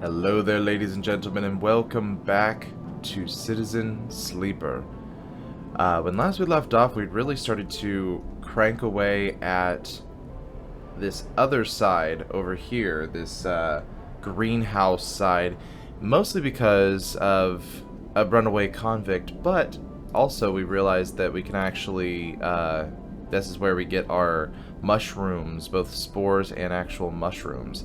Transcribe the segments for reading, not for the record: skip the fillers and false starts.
Hello there, ladies and gentlemen, and welcome back to Citizen Sleeper. When last we left off, we'd really started to crank away at this other side over here, this greenhouse side, mostly because of a runaway convict, but also we realized that we can actually, this is where we get our mushrooms, both spores and actual mushrooms.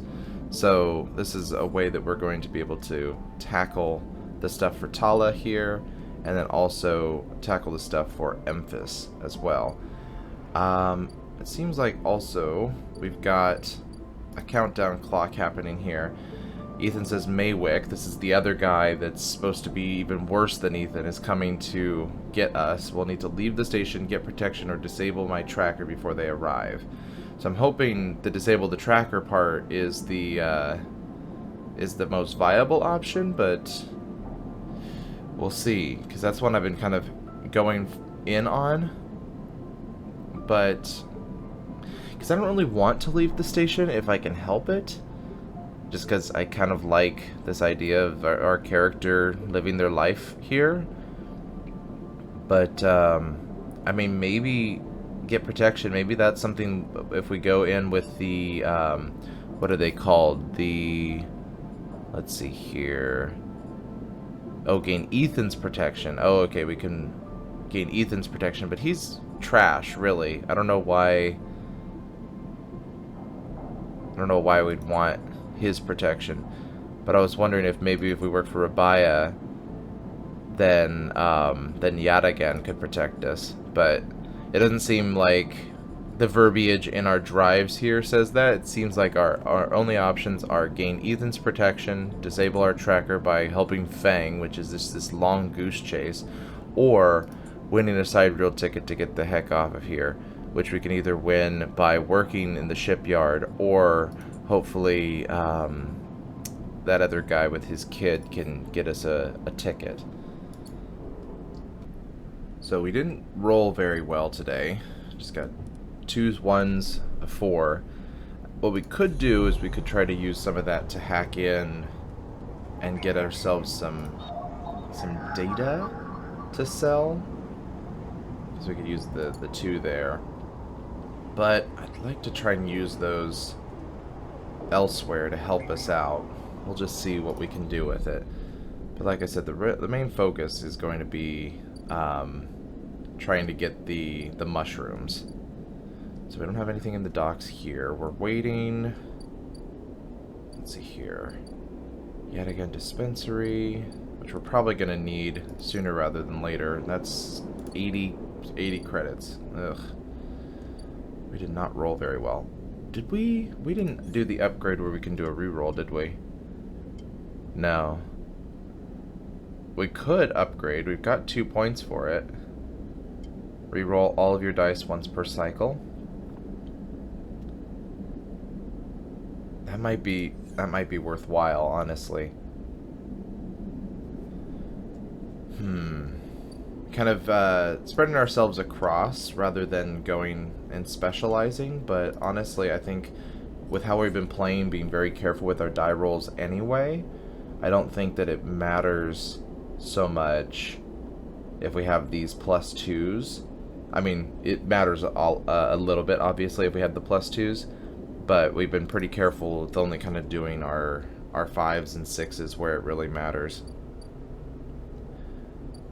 So this is a way that we're going to be able to tackle the stuff for Tala here, and then also tackle the stuff for Emphas as well. It seems like also we've got a countdown clock happening here. Ethan says Maywick, this is the other guy that's supposed to be even worse than Ethan, is coming to get us. We'll need to leave the station, get protection, or disable my tracker before they arrive. So I'm hoping the disable the tracker part is the most viable option, but we'll see, because that's one I've been kind of going in on. But because I don't really want to leave the station if I can help it, just because I kind of like this idea of our character living their life here. But I mean, maybe get protection. Maybe that's something if we go in with the what are they called? The, let's see here. Oh, gain Ethan's protection. Oh, okay, we can gain Ethan's protection, but he's trash, really. I don't know why we'd want his protection. But I was wondering if maybe if we work for Rabaya, then Yadagan could protect us. But it doesn't seem like the verbiage in our drives here says that. It seems like our only options are gain Ethan's protection, disable our tracker by helping Fang, which is this long goose chase, or winning a side reel ticket to get the heck off of here, which we can either win by working in the shipyard, or hopefully that other guy with his kid can get us a ticket. So we didn't roll very well today. Just got 2s, 1s, a 4. What we could do is we could try to use some of that to hack in and get ourselves some data to sell. So we could use the 2 there. But I'd like to try and use those elsewhere to help us out. We'll just see what we can do with it. But like I said, the main focus is going to be trying to get the mushrooms. So we don't have anything in the docks here. We're waiting. Let's see here. Yet again, dispensary, which we're probably going to need sooner rather than later. That's 80 credits. Ugh. We did not roll very well. Did we? We didn't do the upgrade where we can do a reroll, did we? No. We could upgrade. We've got 2 points for it. Reroll all of your dice once per cycle. That might be worthwhile, honestly. Kind of spreading ourselves across rather than going and specializing, but honestly I think with how we've been playing, being very careful with our die rolls anyway, I don't think that it matters so much if we have these +2s. I mean, it matters a little bit, obviously, if we have the +2s, but we've been pretty careful with only kind of doing our 5s and 6s where it really matters.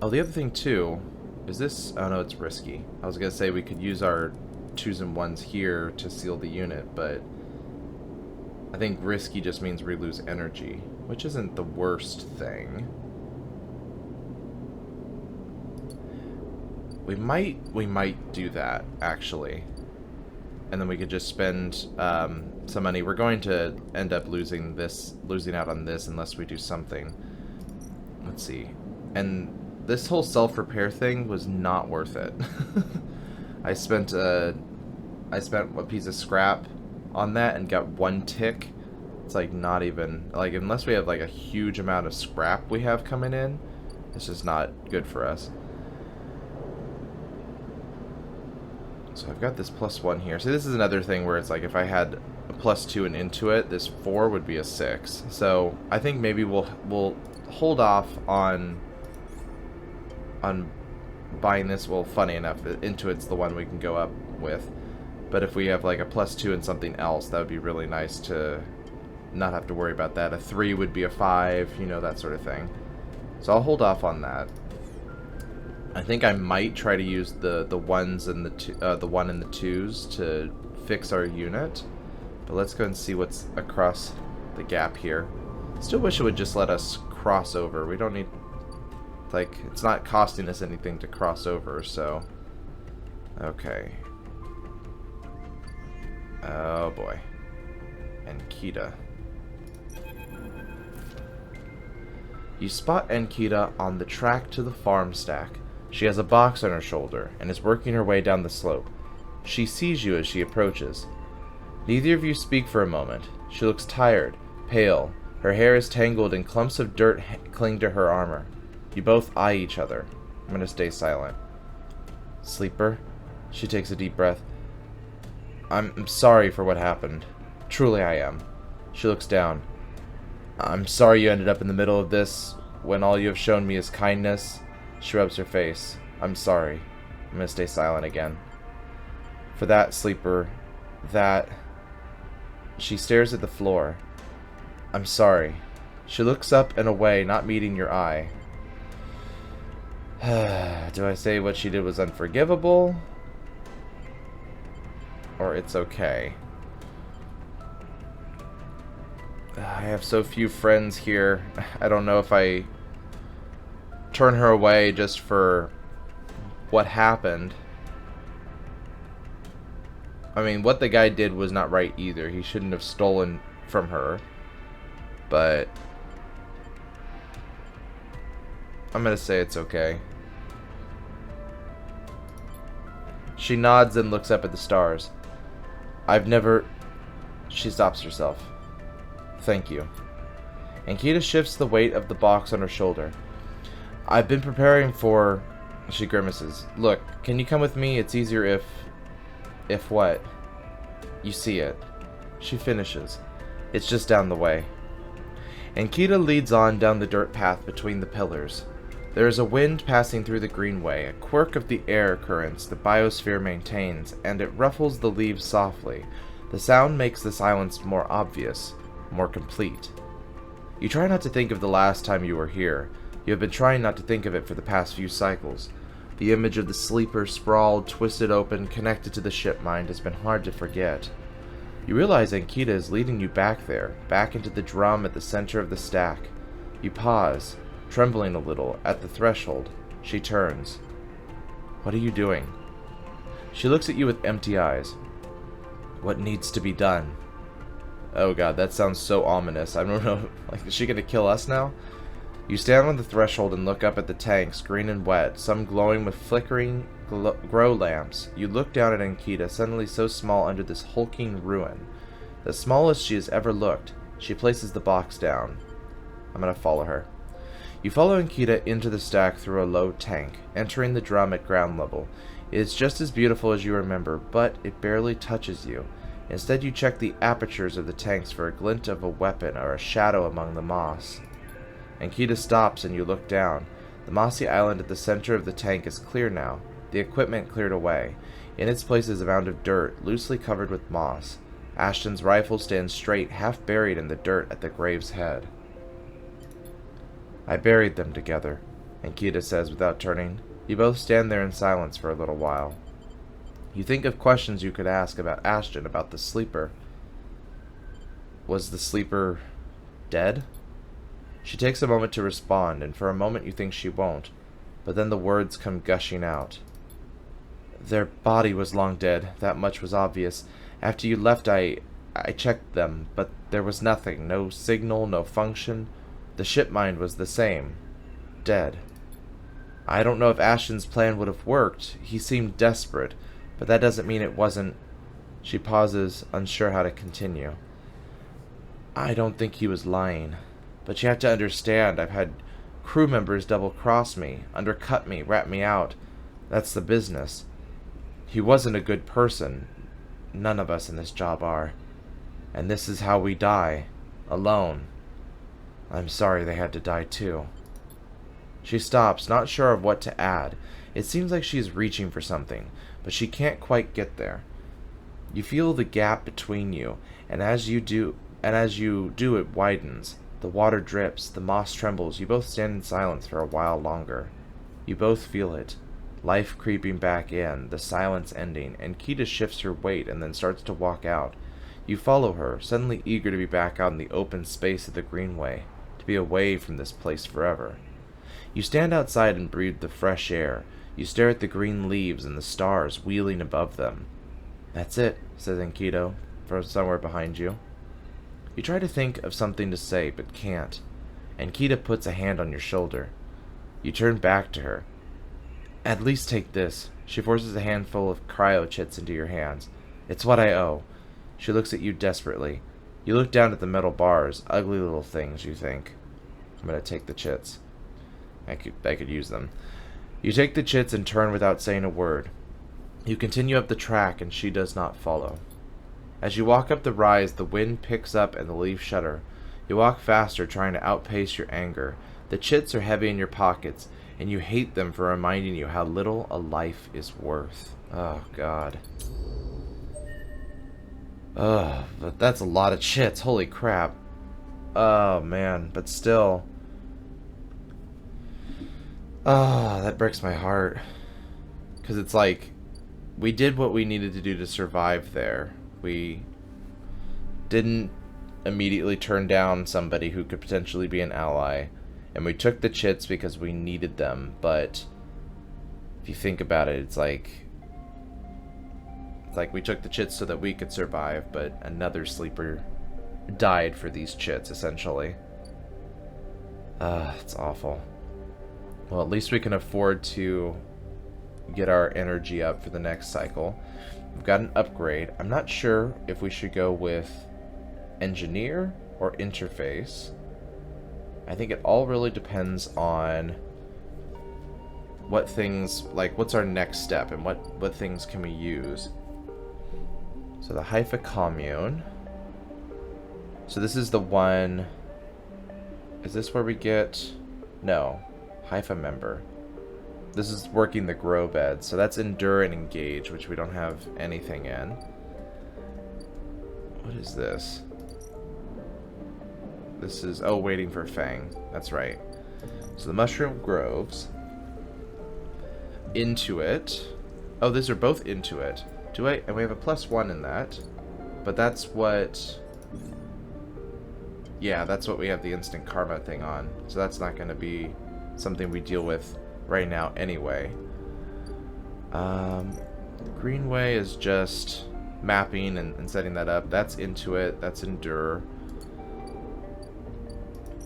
Oh, the other thing, too, is this... Oh, no, it's risky. I was going to say we could use our 2s and 1s here to seal the unit, but I think risky just means we lose energy, which isn't the worst thing. We might do that, actually. And then we could just spend some money. We're going to end up losing out on this unless we do something. Let's see. And this whole self-repair thing was not worth it. I spent a piece of scrap on that and got 1 tick. It's like not even, like, unless we have like a huge amount of scrap we have coming in, it's just not good for us. So I've got this +1 here. So this is another thing where it's like if I had a +2 and into it, this 4 would be a 6. So I think maybe we'll hold off on buying this. Well, funny enough, into it's the one we can go up with. But if we have like a +2 and something else, that would be really nice to not have to worry about that. A 3 would be a 5, you know, that sort of thing. So I'll hold off on that. I think I might try to use the 1s and the 1 and the 2s to fix our unit. But let's go and see what's across the gap here. Still wish it would just let us cross over. We don't need, like, it's not costing us anything to cross over, so. Okay. Oh boy. Enkita. You spot Enkita on the track to the farm stack. She has a box on her shoulder and is working her way down the slope. She sees you as she approaches. Neither of you speak for a moment. She looks tired, pale. Her hair is tangled and clumps of dirt cling to her armor. You both eye each other. I'm gonna stay silent. Sleeper? She takes a deep breath. I'm sorry for what happened. Truly I am. She looks down. I'm sorry you ended up in the middle of this when all you have shown me is kindness. She rubs her face. I'm sorry. I'm gonna stay silent again. For that, Sleeper, that... She stares at the floor. I'm sorry. She looks up and away, not meeting your eye. Do I say what she did was unforgivable? Or it's okay? I have so few friends here. I don't know if I turn her away just for what happened. I mean, what the guy did was not right either. He shouldn't have stolen from her. But I'm gonna say it's okay. She nods and looks up at the stars. I've never... She stops herself. Thank you. Enkita shifts the weight of the box on her shoulder. I've been preparing for... She grimaces. Look, can you come with me? It's easier if... If what? You see it. She finishes. It's just down the way. Enkita leads on down the dirt path between the pillars. There is a wind passing through the greenway, a quirk of the air currents the biosphere maintains, and it ruffles the leaves softly. The sound makes the silence more obvious, more complete. You try not to think of the last time you were here. You have been trying not to think of it for the past few cycles. The image of the sleeper sprawled, twisted open, connected to the ship mind has been hard to forget. You realize Enkita is leading you back there, back into the drum at the center of the stack. You pause, trembling a little, at the threshold. She turns. What are you doing? She looks at you with empty eyes. What needs to be done? Oh god, that sounds so ominous. I don't know, like, is she gonna kill us now? You stand on the threshold and look up at the tanks, green and wet, some glowing with flickering grow lamps. You look down at Enkita, suddenly so small under this hulking ruin. The smallest she has ever looked. She places the box down. I'm gonna follow her. You follow Enkita into the stack through a low tank, entering the drum at ground level. It is just as beautiful as you remember, but it barely touches you. Instead, you check the apertures of the tanks for a glint of a weapon or a shadow among the moss. Enkita stops and you look down. The mossy island at the center of the tank is clear now, the equipment cleared away. In its place is a mound of dirt, loosely covered with moss. Ashton's rifle stands straight, half buried in the dirt at the grave's head. I buried them together, Enkita says without turning. You both stand there in silence for a little while. You think of questions you could ask about Ashton, about the sleeper. Was the sleeper dead? She takes a moment to respond, and for a moment you think she won't, but then the words come gushing out. Their body was long dead, that much was obvious. After you left, I checked them, but there was nothing, no signal, no function. The ship mind was the same. Dead. I don't know if Ashton's plan would have worked. He seemed desperate, but that doesn't mean it wasn't... She pauses, unsure how to continue. I don't think he was lying. But you have to understand, I've had crew members double-cross me, undercut me, rat me out. That's the business. He wasn't a good person. None of us in this job are. And this is how we die. Alone. I'm sorry they had to die too. She stops, not sure of what to add. It seems like she is reaching for something, but she can't quite get there. You feel the gap between you, and as you do it widens. The water drips, the moss trembles. You both stand in silence for a while longer. You both feel it. Life creeping back in, the silence ending, and Kita shifts her weight and then starts to walk out. You follow her, suddenly eager to be back out in the open space of the greenway, to be away from this place forever. You stand outside and breathe the fresh air. You stare at the green leaves and the stars wheeling above them. That's it, says Enkidu, from somewhere behind you. You try to think of something to say, but can't. Enkidu puts a hand on your shoulder. You turn back to her. At least take this. She forces a handful of cryo-chits into your hands. It's what I owe. She looks at you desperately. You look down at the metal bars, ugly little things, you think. I'm gonna take the chits. I could use them. You take the chits and turn without saying a word. You continue up the track and she does not follow. As you walk up the rise, the wind picks up and the leaves shudder. You walk faster, trying to outpace your anger. The chits are heavy in your pockets, and you hate them for reminding you how little a life is worth. Oh, God. Ugh, but that's a lot of chits. Holy crap. Oh, man. But still. Oh, that breaks my heart. Because it's like, we did what we needed to do to survive there. We didn't immediately turn down somebody who could potentially be an ally. And we took the chits because we needed them. But if you think about it, it's like we took the chits so that we could survive, but another sleeper died for these chits, essentially. It's awful. Well, at least we can afford to get our energy up for the next cycle. We've got an upgrade. I'm not sure if we should go with engineer or interface. I think it all really depends on what things, like what's our next step and what things can we use. So the Haifa commune. So this is the one. Is this where we get? No. Haifa member. This is working the grow bed. So that's endure and engage, which we don't have anything in. What is this? This is, oh, waiting for Fang. That's right. So the mushroom groves. Intuit. Oh, these are both Intuit. And we have a +1 in that. But that's what... Yeah, that's what we have the instant karma thing on. So that's not going to be something we deal with right now anyway. Greenway is just mapping and setting that up. That's Intuit. That's endure.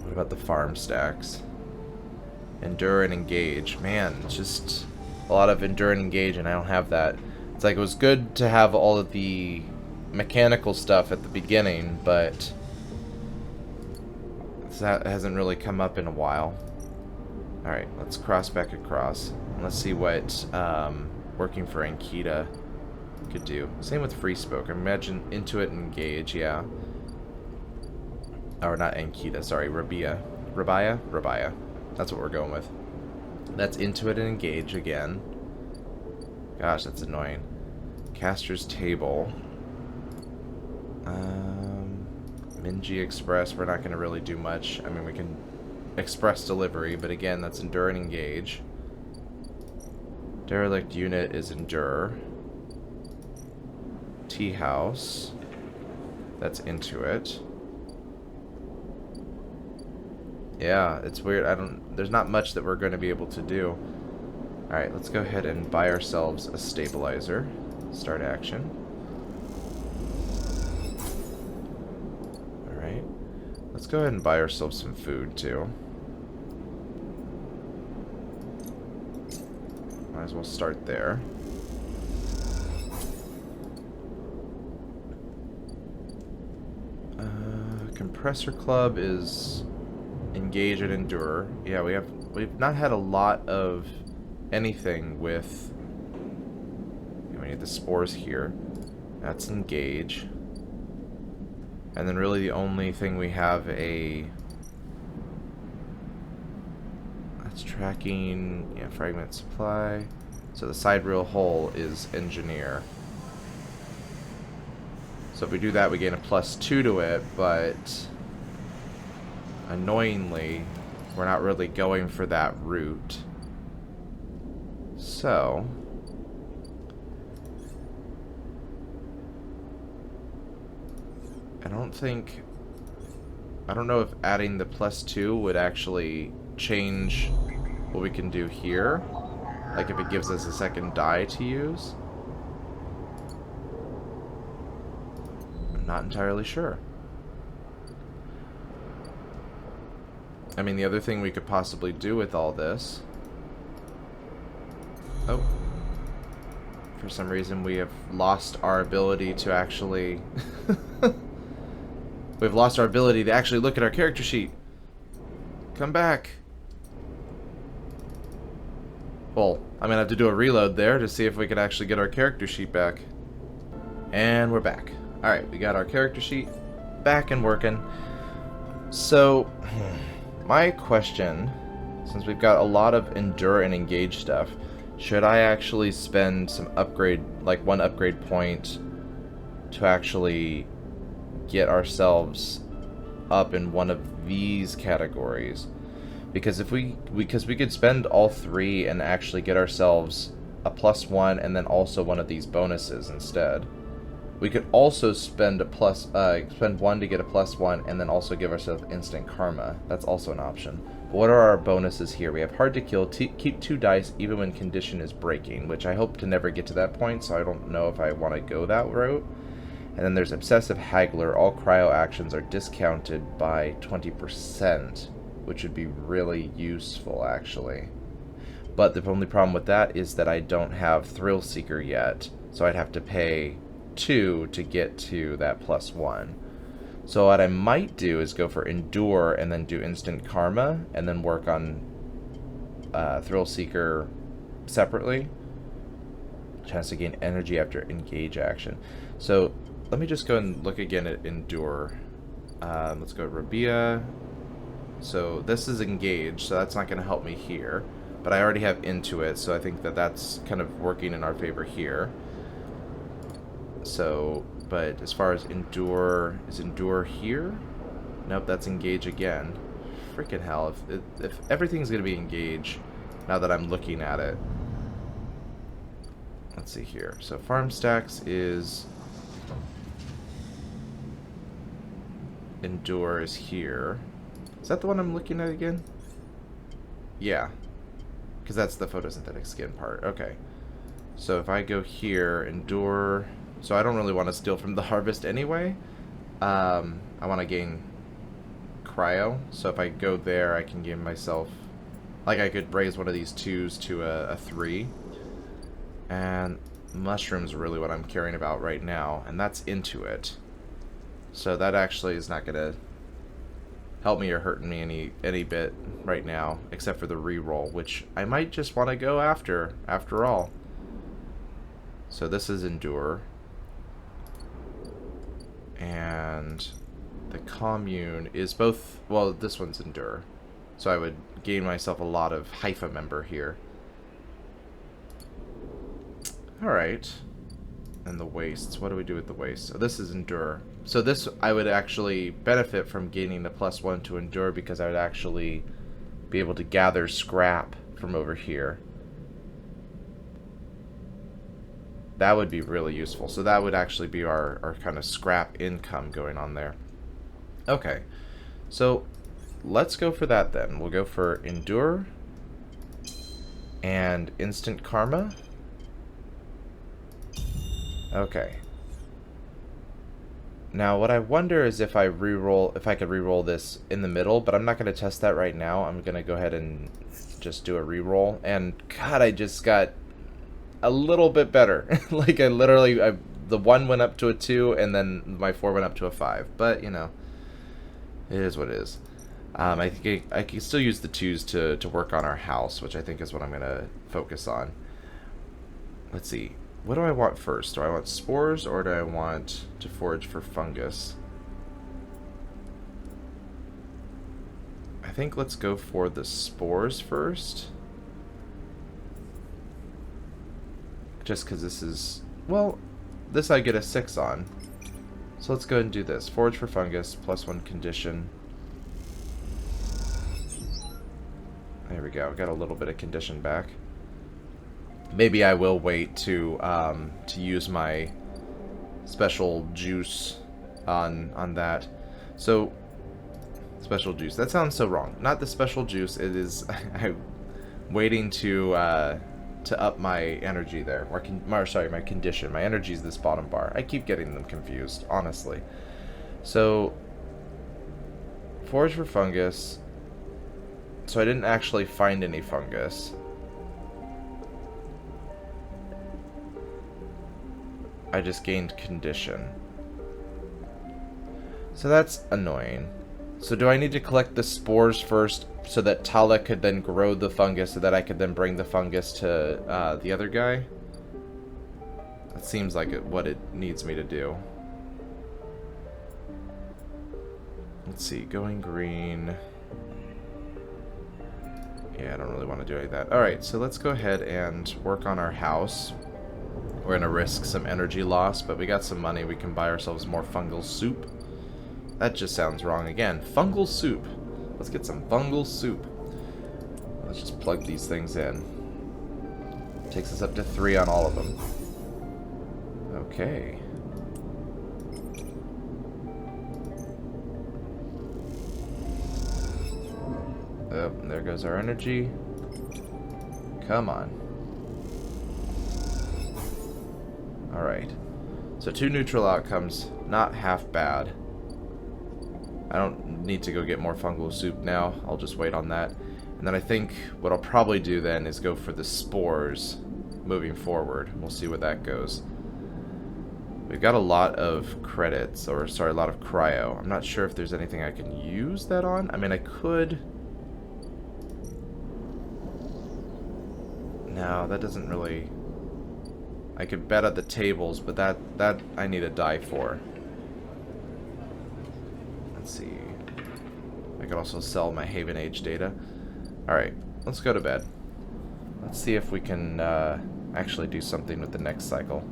What about the farm stacks? Endure and engage. Man, it's just a lot of endure and engage, and I don't have that. It's like it was good to have all of the mechanical stuff at the beginning, but that hasn't really come up in a while. Alright, let's cross back across. And let's see what working for Ankita could do. Same with Free Spoke. Imagine Intuit and Engage, yeah. Or not Ankita, sorry, Rabia. Rabia. That's what we're going with. That's Intuit and Engage again. Gosh, that's annoying. Caster's Table. Minji Express, we're not going to really do much. I mean, we can express delivery, but again, that's Endure and Engage. Derelict Unit is Endure. Tea House. That's Intuit. Yeah, it's weird. There's not much that we're going to be able to do. Alright, let's go ahead and buy ourselves a stabilizer. Start action. Alright. Let's go ahead and buy ourselves some food, too. Might as well start there. Compressor Club is Engage and Endure. Yeah, we've not had a lot of anything with... We need the spores here. That's Engage. And then really the only thing we have that's tracking, yeah, fragment supply. So the side rail hull is engineer. So if we do that, we gain a +2 to it, but annoyingly, we're not really going for that route. So I don't know if adding the +2 would actually change what we can do here. Like if it gives us a second die to use. I'm not entirely sure. I mean, the other thing we could possibly do with all this... Oh. For some reason we have lost our ability to actually... We've lost our ability to actually look at our character sheet. Come back. Well, I'm gonna have to do a reload there to see if we can actually get our character sheet back. And we're back. Alright, we got our character sheet back and working. So, my question, since we've got a lot of endure and engage stuff, should I actually spend some upgrade, like one upgrade point to actually get ourselves up in one of these categories? Because if we could spend all three and actually get ourselves a +1 and then also one of these bonuses instead. We could also spend spend one to get a +1 and then also give ourselves instant karma. That's also an option. But what are our bonuses here? We have hard to kill, keep 2 dice even when condition is breaking, which I hope to never get to that point, so I don't know if I want to go that route. And then there's obsessive haggler. All cryo actions are discounted by 20%, which would be really useful actually. But the only problem with that is that I don't have thrill seeker yet, so I'd have to pay 2 to get to that +1. So what I might do is go for endure and then do instant karma and then work on thrill seeker separately. Chance to gain energy after engage action. So let me just go and look again at endure. Let's go Rabia. So this is engage, so that's not going to help me here. But I already have into it, so I think that that's kind of working in our favor here. So, but as far as endure, is endure here? Nope, that's engage again. Freaking hell, if everything's going to be engage, now that I'm looking at it. Let's see here. So farm stacks is... endure is here. Is that the one I'm looking at again? Yeah. Because that's the photosynthetic skin part. Okay. So if I go here, endure... So I don't really want to steal from the harvest anyway. I want to gain cryo. So if I go there, I can gain myself... Like I could raise one of these 2s to a 3. And mushrooms are really what I'm caring about right now. And that's into it. So that actually is not going to help me or hurt me any bit right now, except for the reroll, which I might just want to go after all. So this is endure. And the commune is both, well, this one's endure. So I would gain myself a lot of Haifa member here. Alright. And the wastes. What do we do with the wastes? So this is endure. So this, I would actually benefit from gaining the +1 to endure because I would actually be able to gather scrap from over here. That would be really useful. So that would actually be our kind of scrap income going on there. Okay. So let's go for that then. We'll go for endure and instant karma. Okay. Now, what I wonder is if I could reroll this in the middle, but I'm not going to test that right now. I'm going to go ahead and just do a reroll. And God, I just got a little bit better. Like I the 1 went up to a 2, and then my 4 went up to a 5. But you know, it is what it is. I think I can still use the 2s to work on our house, which I think is what I'm going to focus on. Let's see. What do I want first? Do I want spores or do I want to forage for fungus? think let's go for the spores first. Just because this is... Well, this I get a 6 on. So let's go ahead and do this. Forage for fungus, +1 condition. There we go. Got a little bit of condition back. Maybe I will wait to use my special juice on that. So, special juice. That sounds so wrong. Not the special juice. It is... I'm waiting to up my energy there. Sorry, my condition. My energy is this bottom bar. I keep getting them confused, honestly. So, forage for fungus. So I didn't actually find any fungus. I just gained condition. So that's annoying. So do I need to collect the spores first so that Tala could then grow the fungus so that I could then bring the fungus to the other guy? That seems like what it needs me to do. Let's see, going green. Yeah, I don't really want to do any of that. Alright, so let's go ahead and work on our house. We're going to risk some energy loss, but we got some money. We can buy ourselves more fungal soup. That just sounds wrong again. Fungal soup. Let's get some fungal soup. Let's just plug these things in. Takes us up to 3 on all of them. Okay. Oh, there goes our energy. Come on. Alright. So 2 neutral outcomes. Not half bad. I don't need to go get more fungal soup now. I'll just wait on that. And then I think what I'll probably do then is go for the spores moving forward. We'll see where that goes. We've got a lot of credits, or sorry, a lot of cryo. I'm not sure if there's anything I can use that on. I mean, I could... No, that doesn't really... I could bet at the tables, but that I need a die for. Let's see. I could also sell my Haven Age data. Alright, let's go to bed. Let's see if we can actually do something with the next cycle.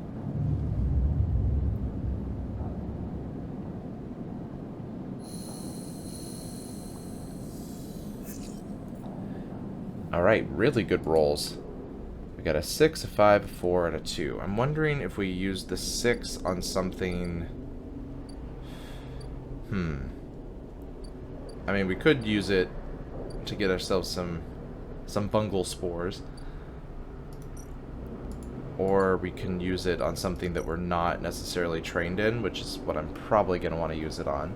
Alright, really good rolls. We got a 6, a 5, a 4, and a 2. I'm wondering if we use the 6 on something... I mean, we could use it to get ourselves some fungal spores. Or we can use it on something that we're not necessarily trained in, which is what I'm probably going to want to use it on.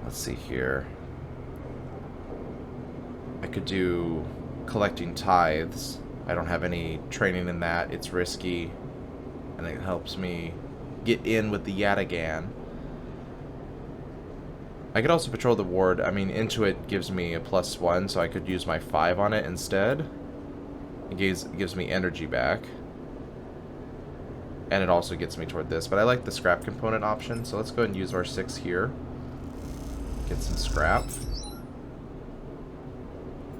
Let's see here. I could do collecting tithes. I don't have any training in that. It's risky, and it helps me get in with the Yatagan. I could also patrol the ward. I mean, Intuit gives me a +1, so I could use my 5 on it instead. It gives me energy back. And it also gets me toward this. But I like the scrap component option, so let's go ahead and use our 6 here. Get some scrap.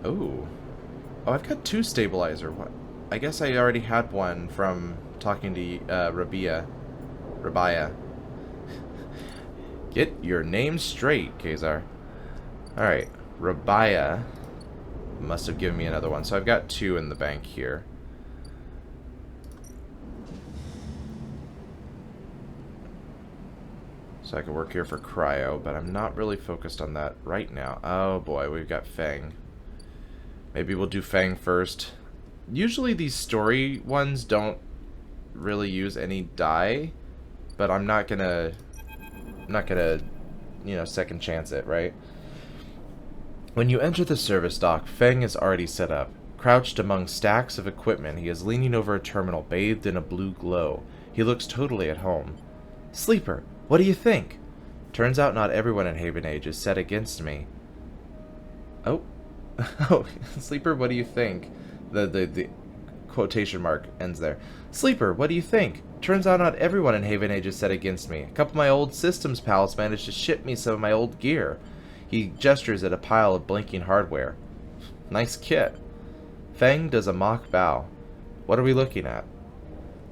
Oh. Oh, I've got 2 stabilizer. What? I guess I already had one from talking to Rabia. Get your name straight, Kazar. Alright, Rabia must have given me another one. So I've got 2 in the bank here. So I can work here for cryo, but I'm not really focused on that right now. Oh boy, we've got Fang. Maybe we'll do Fang first. Usually these story ones don't really use any die, but I'm not gonna, you know, second chance it, right? When you enter the service dock, Fang is already set up. Crouched among stacks of equipment, he is leaning over a terminal bathed in a blue glow. He looks totally at home. Sleeper, what do you think? Turns out not everyone in Haven Age is set against me. Oh. Oh, Sleeper, what do you think? The quotation mark ends there. Sleeper, what do you think? Turns out not everyone in Haven Age is set against me. A couple of my old systems pals managed to ship me some of my old gear. He gestures at a pile of blinking hardware. Nice kit. Feng does a mock bow. What are we looking at?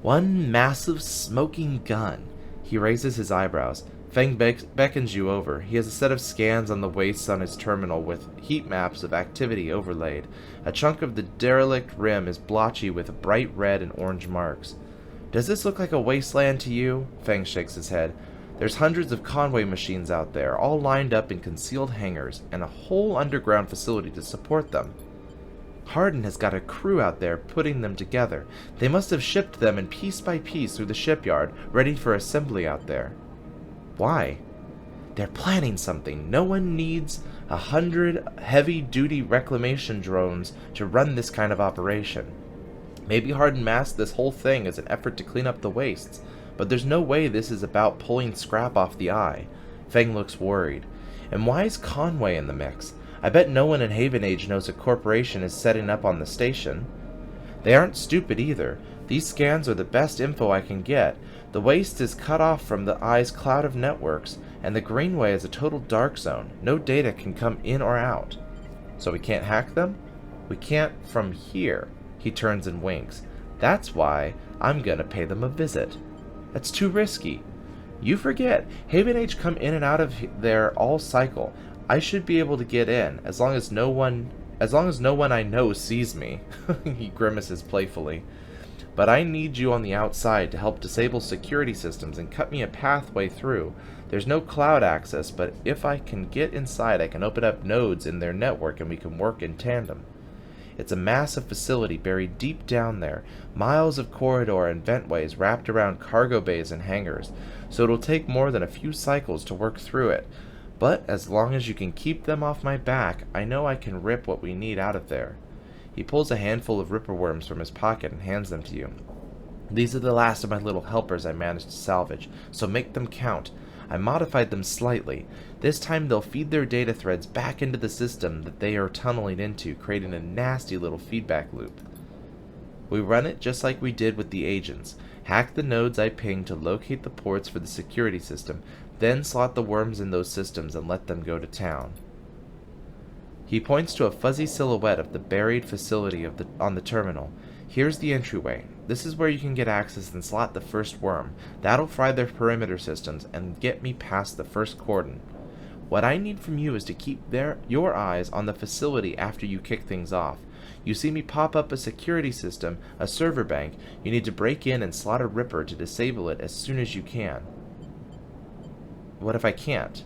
One massive smoking gun. He raises his eyebrows. Feng beckons you over. He has a set of scans on the wastes on his terminal with heat maps of activity overlaid. A chunk of the derelict rim is blotchy with bright red and orange marks. Does this look like a wasteland to you? Feng shakes his head. There's hundreds of convoy machines out there, all lined up in concealed hangars, and a whole underground facility to support them. Hardin has got a crew out there putting them together. They must have shipped them in piece by piece through the shipyard, ready for assembly out there. Why? They're planning something. No one needs 100 heavy-duty reclamation drones to run this kind of operation. Maybe Hardin masked this whole thing as an effort to clean up the wastes, but there's no way this is about pulling scrap off the eye. Feng looks worried. And why is Conway in the mix? I bet no one in Haven Age knows a corporation is setting up on the station. They aren't stupid either. These scans are the best info I can get. The waste is cut off from the eye's cloud of networks, and the Greenway is a total dark zone. No data can come in or out. So we can't hack them? We can't from here. He turns and winks. That's why I'm gonna pay them a visit. That's too risky. You forget, Haven Age come in and out of there all cycle. I should be able to get in, as long as no one I know sees me. He grimaces playfully. But I need you on the outside to help disable security systems and cut me a pathway through. There's no cloud access, but if I can get inside, I can open up nodes in their network and we can work in tandem. It's a massive facility buried deep down there, miles of corridor and ventways wrapped around cargo bays and hangars, so it'll take more than a few cycles to work through it. But as long as you can keep them off my back, I know I can rip what we need out of there. He pulls a handful of ripper worms from his pocket and hands them to you. These are the last of my little helpers I managed to salvage, so make them count. I modified them slightly. This time they'll feed their data threads back into the system that they are tunneling into, creating a nasty little feedback loop. We run it just like we did with the agents. Hack the nodes I pinged to locate the ports for the security system, then slot the worms in those systems and let them go to town. He points to a fuzzy silhouette of the buried facility on the terminal. Here's the entryway. This is where you can get access and slot the first worm. That'll fry their perimeter systems and get me past the first cordon. What I need from you is to keep your eyes on the facility after you kick things off. You see me pop up a security system, a server bank. You need to break in and slot a ripper to disable it as soon as you can. What if I can't?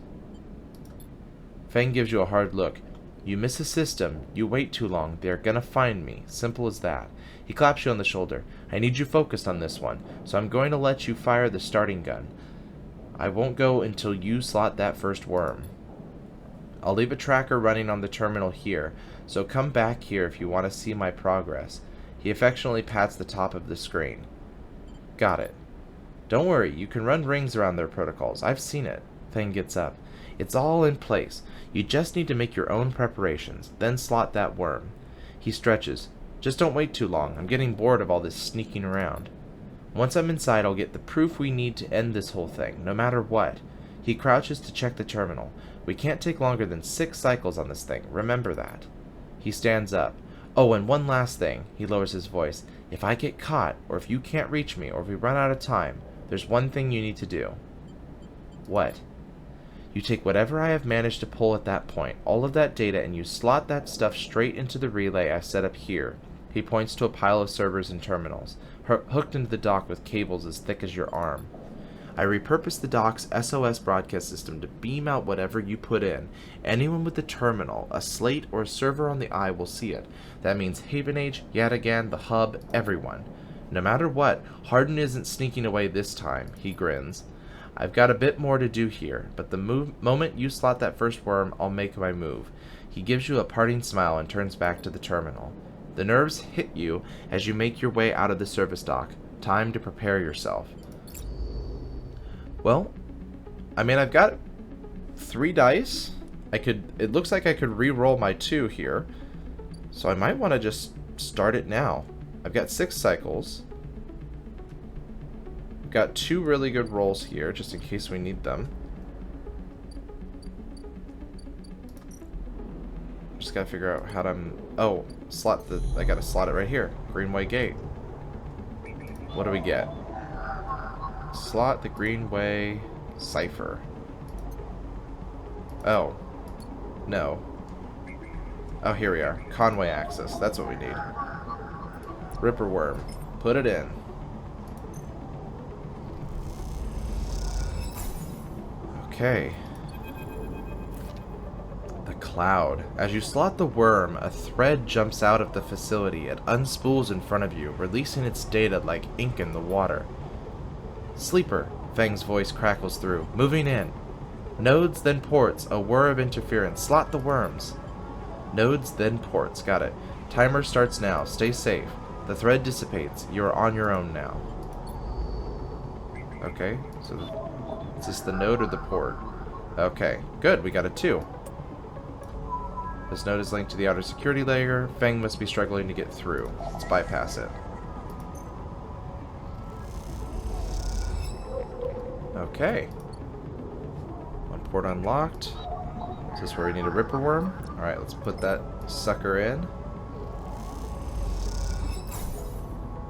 Feng gives you a hard look. You miss a system, you wait too long, they're gonna find me. Simple as that. He claps you on the shoulder. I need you focused on this one, so I'm going to let you fire the starting gun. I won't go until you slot that first worm. I'll leave a tracker running on the terminal here, so come back here if you want to see my progress. He affectionately pats the top of the screen. Got it. Don't worry, you can run rings around their protocols. I've seen it. Feng gets up. It's all in place. You just need to make your own preparations, then slot that worm. He stretches. Just don't wait too long. I'm getting bored of all this sneaking around. Once I'm inside, I'll get the proof we need to end this whole thing, no matter what. He crouches to check the terminal. We can't take longer than 6 cycles on this thing. Remember that. He stands up. Oh, and one last thing. He lowers his voice. If I get caught, or if you can't reach me, or if we run out of time, there's one thing you need to do. What? You take whatever I have managed to pull at that point, all of that data, and you slot that stuff straight into the relay I set up here. He points to a pile of servers and terminals, hooked into the dock with cables as thick as your arm. I repurposed the dock's SOS broadcast system to beam out whatever you put in. Anyone with the terminal, a slate, or a server on the eye will see it. That means Haven Age, Yatagan, the hub, everyone. No matter what, Hardin isn't sneaking away this time, he grins. I've got a bit more to do here, but the moment you slot that first worm, I'll make my move. He gives you a parting smile and turns back to the terminal. The nerves hit you as you make your way out of the service dock. Time to prepare yourself. Well, I mean, I've got 3 dice. It looks like I could re-roll my 2 here. So I might want to just start it now. I've got 6 cycles. Got 2 really good rolls here, just in case we need them. gotta figure out how to... Oh, I gotta slot it right here. Greenway Gate. What do we get? Slot the Greenway cipher. Oh. No. Oh, here we are. Conway access. That's what we need. Ripper worm. Put it in. Okay. The cloud. As you slot the worm, a thread jumps out of the facility. It unspools in front of you, releasing its data like ink in the water. Sleeper. Fang's voice crackles through. Moving in. Nodes, then ports. A whir of interference. Slot the worms. Nodes, then ports. Got it. Timer starts now. Stay safe. The thread dissipates. You are on your own now. Okay. So, is this the node or the port? Okay. Good. We got a 2. This node is linked to the outer security layer. Fang must be struggling to get through. Let's bypass it. Okay. One port unlocked. Is this where we need a Ripper worm? Alright, let's put that sucker in.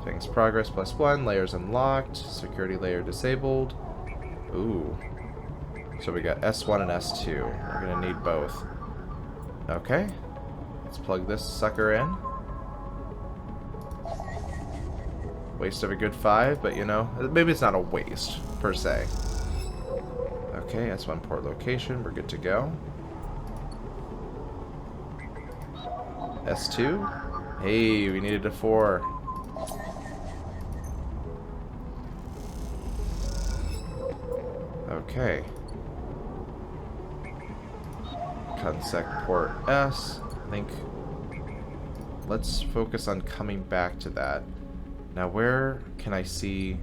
Fang's progress +1. Layers unlocked. Security layer disabled. Ooh. So we got S1 and S2. We're going to need both. Okay. Let's plug this sucker in. Waste of a good 5, but you know, maybe it's not a waste, per se. Okay, S1 port location. We're good to go. S2. Hey, we needed a 4. Okay. Consec port S. I think let's focus on coming back to that. Now where can I see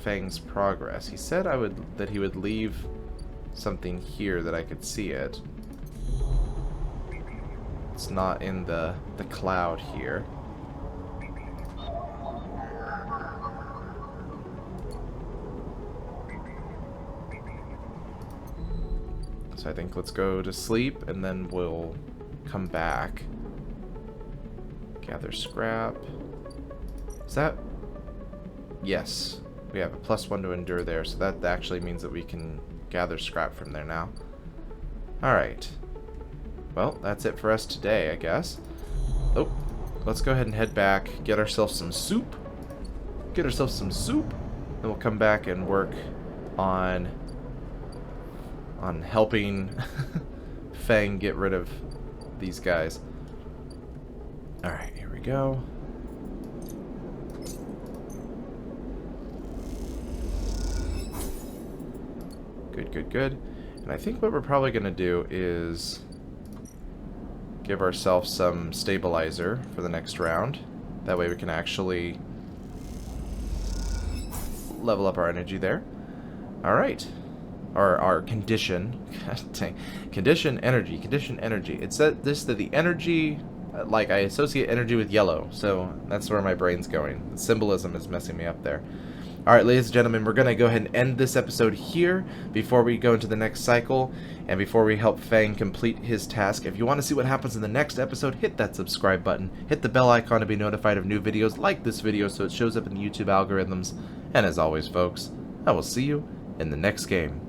Fang's progress? He said that he would leave something here that I could see it. It's not in the cloud here. So I think let's go to sleep and then we'll come back. Gather scrap. Is that... Yes. We have a +1 to endure there, so that actually means that we can gather scrap from there now. Alright. Well, that's it for us today, I guess. Oh, let's go ahead and head back, get ourselves some soup. Get ourselves some soup. Then we'll come back and work on helping Fang get rid of these guys. Alright, here we go. Good, good, good. And I think what we're probably going to do is give ourselves some stabilizer for the next round. That way we can actually level up our energy there. Alright. Our condition. Condition energy. Condition energy. It said this that the energy, like I associate energy with yellow. So that's where my brain's going. The symbolism is messing me up there. Alright, ladies and gentlemen, we're going to go ahead and end this episode here before we go into the next cycle and before we help Fang complete his task. If you want to see what happens in the next episode, hit that subscribe button, hit the bell icon to be notified of new videos, like this video so it shows up in the YouTube algorithms, and as always, folks, I will see you in the next game.